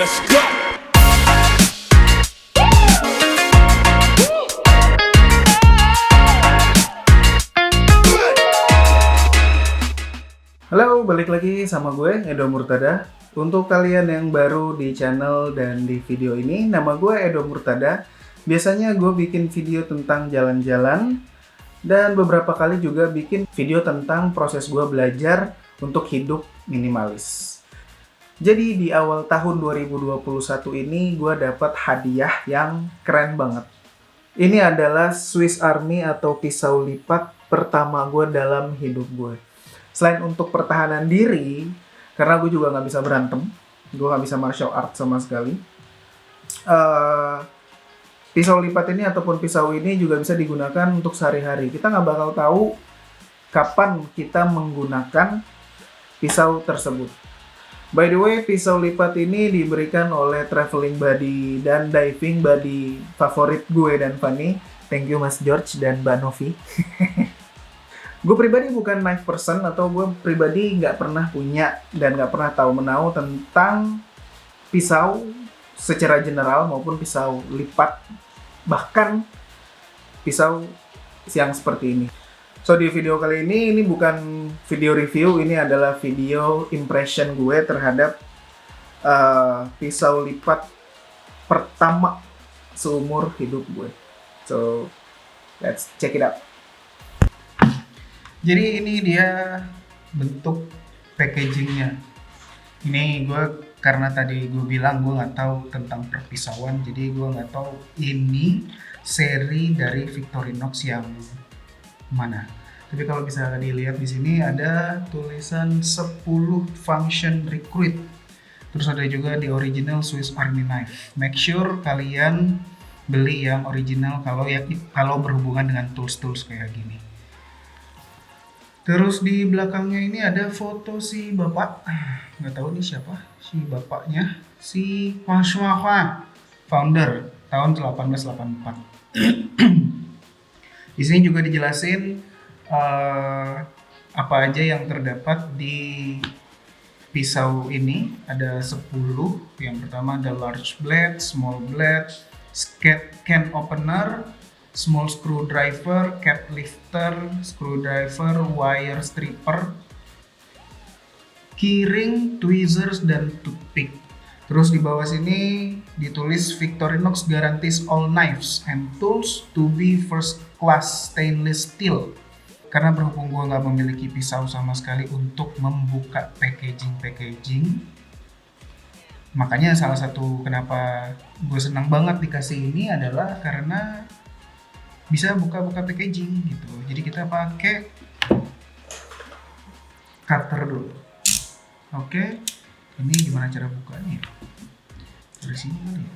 let's go. Halo, balik lagi sama gue, Edo Murtada. Untuk kalian yang baru di channel dan di video ini, nama gue Edo Murtada. Biasanya gue bikin video tentang jalan-jalan, dan beberapa kali juga bikin video tentang proses gue belajar untuk hidup minimalis. Jadi di awal tahun 2021 ini, gue dapat hadiah yang keren banget. Ini adalah Swiss Army atau pisau lipat pertama gue dalam hidup gue. Selain untuk pertahanan diri, karena gue juga nggak bisa berantem, gue nggak bisa martial art sama sekali. Pisau lipat ini ataupun pisau ini juga bisa digunakan untuk sehari-hari. Kita nggak bakal tahu kapan kita menggunakan pisau tersebut. By the way, pisau lipat ini diberikan oleh traveling buddy dan diving buddy favorit gue dan Fanny. Thank you Mas George dan Mbak Novi. Gue pribadi bukan knife person, atau gue pribadi nggak pernah punya dan nggak pernah tahu menau tentang pisau secara general maupun pisau lipat, bahkan pisau yang seperti ini. So di video kali ini bukan video review, ini adalah video impression gue terhadap pisau lipat pertama seumur hidup gue. So let's check it out. Jadi ini dia bentuk packagingnya. Ini gue karena tadi gue bilang gue nggak tahu tentang perpisauan, jadi gue nggak tahu ini seri dari Victorinox yang mana. Tapi kalau bisa dilihat di sini ada tulisan 10 function recruit. Terus ada juga di original Swiss Army knife. Make sure kalian beli yang original kalau berhubungan dengan tools-tools kayak gini. Terus di belakangnya ini ada foto si bapak, nggak tahu nih siapa, si bapaknya, si François, founder tahun 1884. Di sini juga dijelasin apa aja yang terdapat di pisau ini. Ada 10. Yang pertama ada large blade, small blade, can opener, small screwdriver, cap lifter, screwdriver, wire stripper, keyring, tweezers, dan toothpick. Terus di bawah sini ditulis Victorinox guarantees all knives and tools to be first class stainless steel. Karena berhubung gue nggak memiliki pisau sama sekali untuk membuka packaging, makanya salah satu kenapa gue senang banget dikasih ini adalah karena bisa buka-buka packaging gitu. Jadi kita pakai cutter dulu. Oke, ini gimana cara bukanya? Dari sini kali ya.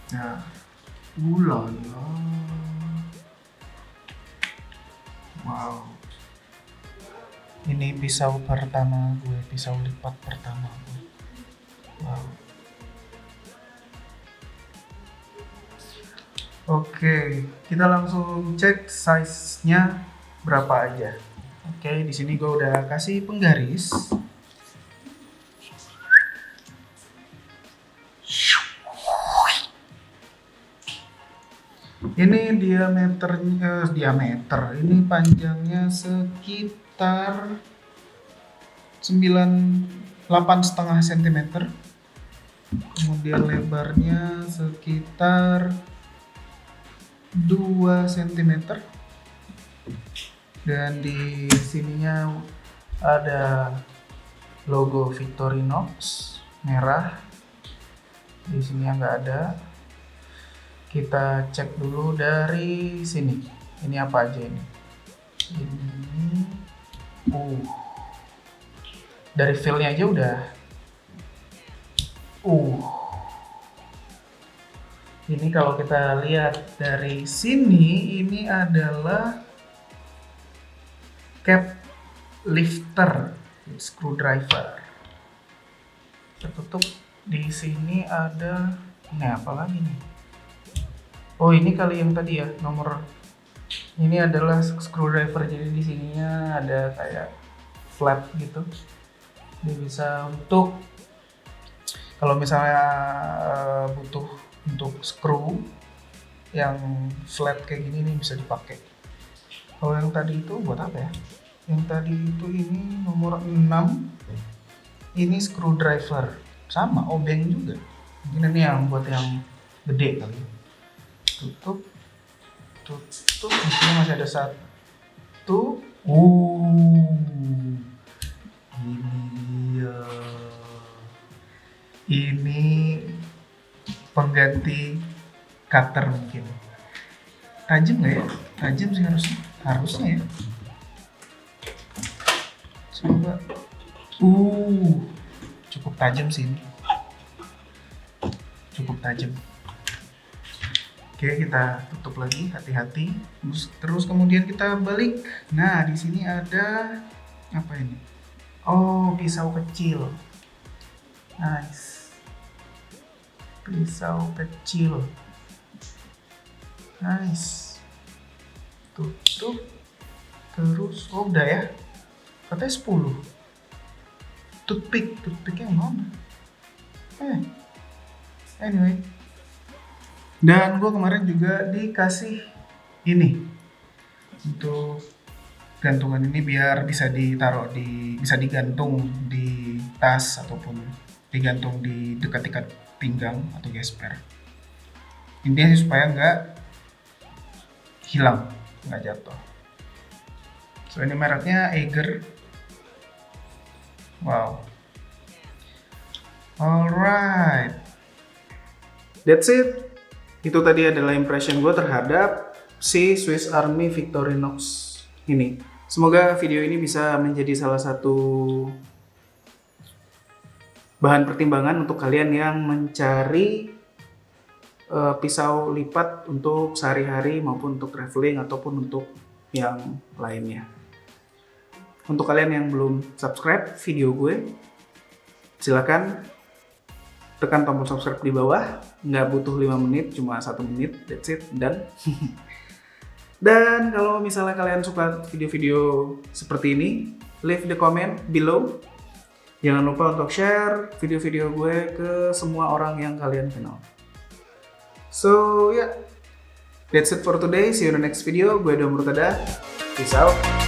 Nah, ulala. Wow. Ini pisau pertama gue, pisau lipat pertama gue. Wow. Oke, kita langsung cek size-nya berapa aja. Oke, di sini gue udah kasih penggaris. Ini diameter, ini panjangnya sekitar 8,5 cm. Kemudian lebarnya sekitar 2 cm. Dan di sininya ada logo Victorinox merah. Di sini nggak ada. Kita cek dulu dari sini. Ini apa aja ini? Dari feel-nya aja udah. Ini kalau kita lihat dari sini, ini adalah cap lifter, screwdriver. Tertutup. Di sini ada, ini apa lagi nih? Oh, ini kali yang tadi ya, nomor Ini adalah screwdriver, jadi di sininya ada kayak flap gitu. Dia bisa untuk kalau misalnya butuh untuk screw yang flat kayak gini nih bisa dipakai. Kalau yang tadi itu buat apa ya? Yang tadi itu ini nomor 6. Ini screwdriver. Sama obeng juga. Mungkin ini yang buat yang gede kali. Tutup. Di sini masih ada satu. Ini dia. Ini pengganti cutter mungkin. Tajam nggak ya? Tajam sih harusnya ya. Coba. Cukup tajam sih ini. Cukup tajam. Oke, kita tutup lagi, hati-hati. Terus kemudian kita balik. Nah, di sini ada apa ini? Oh, pisau kecil. Nice. Pisau kecil. Nice. Tutup. Terus, oh udah ya. Katanya 10. Toothpicknya yang mana? Anyway. Dan gue kemarin juga dikasih ini untuk gantungan ini biar bisa ditaruh bisa digantung di tas ataupun digantung di dekat-dekat pinggang atau gesper. Intinya sih supaya nggak hilang, nggak jatuh. So ini mereknya Eiger. Wow. Alright. That's it. Itu tadi adalah impression gue terhadap si Swiss Army Victorinox ini. Semoga video ini bisa menjadi salah satu bahan pertimbangan untuk kalian yang mencari pisau lipat untuk sehari-hari maupun untuk traveling ataupun untuk yang lainnya. Untuk kalian yang belum subscribe video gue, silakan tekan tombol subscribe di bawah. Nggak butuh 5 menit, cuma 1 menit, that's it, dan kalau misalnya kalian suka video-video seperti ini, leave the comment below. Jangan lupa untuk share video-video gue ke semua orang yang kalian kenal. So yeah, that's it for today. See you in the next video. Gue Dom Murtada. Peace out.